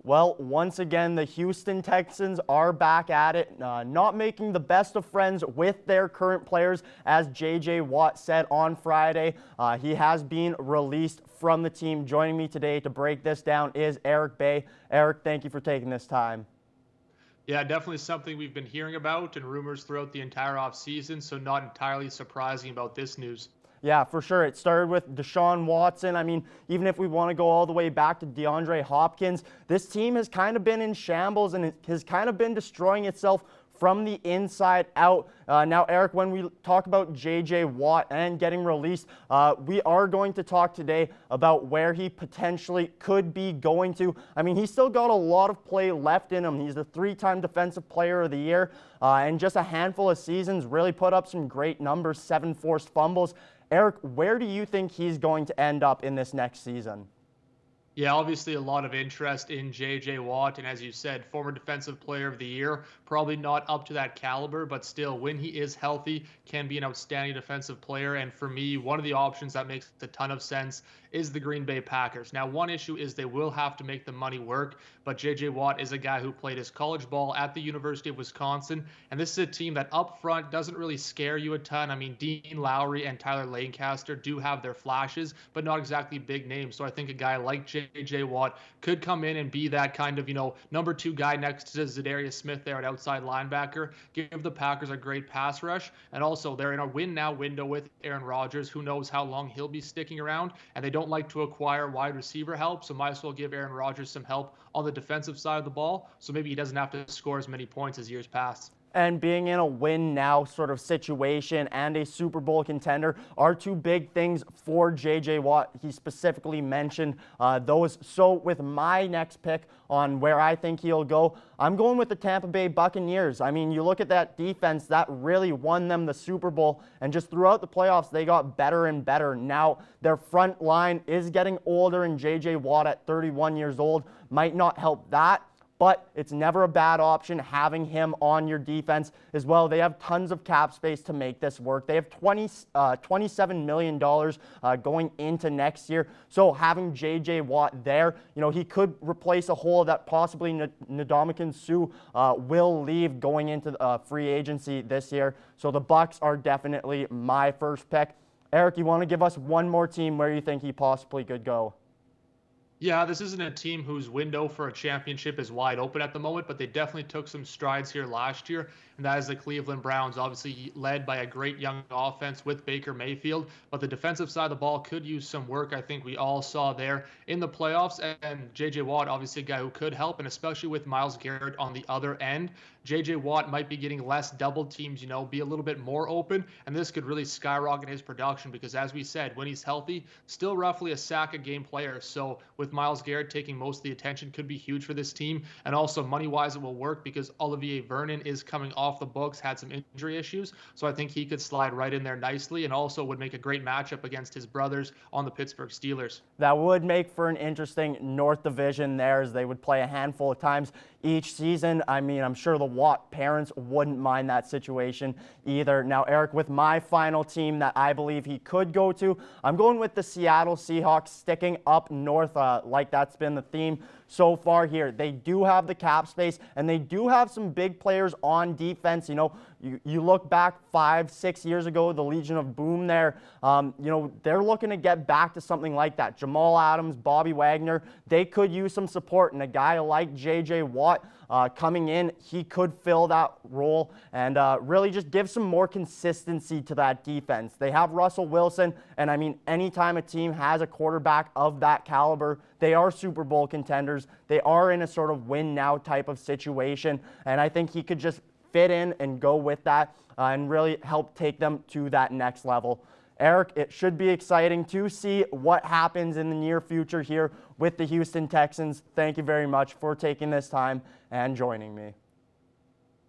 Well, once again, the Houston Texans are back at it, not making the best of friends with their current players, as J.J. Watt said on Friday. He has been released from the team. Joining me today to break this down is Eric Bay. Eric, thank you for taking this time. Yeah, definitely something we've been hearing about and rumors throughout the entire offseason, so not entirely surprising about this news. Yeah, for sure. It started with Deshaun Watson. I mean, even if we want to go all the way back to DeAndre Hopkins, this team has kind of been in shambles and it has kind of been destroying itself from the inside out. Now, Eric, when we talk about J.J. Watt and getting released, we are going to talk today about where he potentially could be going to. I mean, he's still got a lot of play left in him. He's the three-time Defensive Player of the Year, and just a handful of seasons really put up some great numbers, 7 forced fumbles. Eric, where do you think he's going to end up in this next season? Yeah, obviously a lot of interest in J.J. Watt, and as you said, former Defensive Player of the Year, probably not up to that caliber, but still, when he is healthy, can be an outstanding defensive player. And for me, one of the options that makes a ton of sense is the Green Bay Packers. Now, one issue is they will have to make the money work, but J.J. Watt is a guy who played his college ball at the University of Wisconsin, and this is a team that up front doesn't really scare you a ton. I mean, Dean Lowry and Tyler Lancaster do have their flashes, but not exactly big names. So I think a guy like J.J. Watt could come in and be that kind of, number 2 guy next to Zadarius Smith there at outside linebacker, give the Packers a great pass rush, and also they're in a win-now window with Aaron Rodgers. Who knows how long he'll be sticking around, and they don't like to acquire wide receiver help, so might as well give Aaron Rodgers some help on the defensive side of the ball, so maybe he doesn't have to score as many points as years past. And being in a win-now sort of situation and a Super Bowl contender are two big things for J.J. Watt. He specifically mentioned those. So with my next pick on where I think he'll go, I'm going with the Tampa Bay Buccaneers. I mean, you look at that defense, that really won them the Super Bowl, and just throughout the playoffs, they got better and better. Now, their front line is getting older, and J.J. Watt at 31 years old might not help that. But it's never a bad option having him on your defense as well. They have tons of cap space to make this work. They have $27 million going into next year. So having J.J. Watt there, he could replace a hole that possibly Ndamukong Suh will leave going into free agency this year. So the Bucs are definitely my first pick. Eric, you want to give us one more team where you think he possibly could go? Yeah, this isn't a team whose window for a championship is wide open at the moment, but they definitely took some strides here last year, and that is the Cleveland Browns, obviously led by a great young offense with Baker Mayfield, but the defensive side of the ball could use some work. I think we all saw there in the playoffs, and J.J. Watt, obviously a guy who could help, and especially with Myles Garrett on the other end, J.J. Watt might be getting less double teams, be a little bit more open, and this could really skyrocket his production because, as we said, when he's healthy, still roughly a sack a game player. So with Myles Garrett taking most of the attention could be huge for this team, and also money-wise it will work because Olivier Vernon is coming off the books, had some injury issues, so I think he could slide right in there nicely and also would make a great matchup against his brothers on the Pittsburgh Steelers. That would make for an interesting North Division there, as they would play a handful of times each season. I mean, I'm sure the Watt parents wouldn't mind that situation either. Now, Eric, with my final team that I believe he could go to, I'm going with the Seattle Seahawks, sticking up north like that's been the theme so far here. They do have the cap space, and they do have some big players on defense. You look back 5-6 years ago, the Legion of Boom there, they're looking to get back to something like that. Jamal Adams, Bobby Wagner, they could use some support, and a guy like J.J. Watt coming in, he could fill that role and really just give some more consistency to that defense. They have Russell Wilson, and I mean, anytime a team has a quarterback of that caliber, they are Super Bowl contenders. They are in a sort of win-now type of situation, and I think he could just fit in and go with that and really help take them to that next level. Eric, it should be exciting to see what happens in the near future here with the Houston Texans. Thank you very much for taking this time and joining me.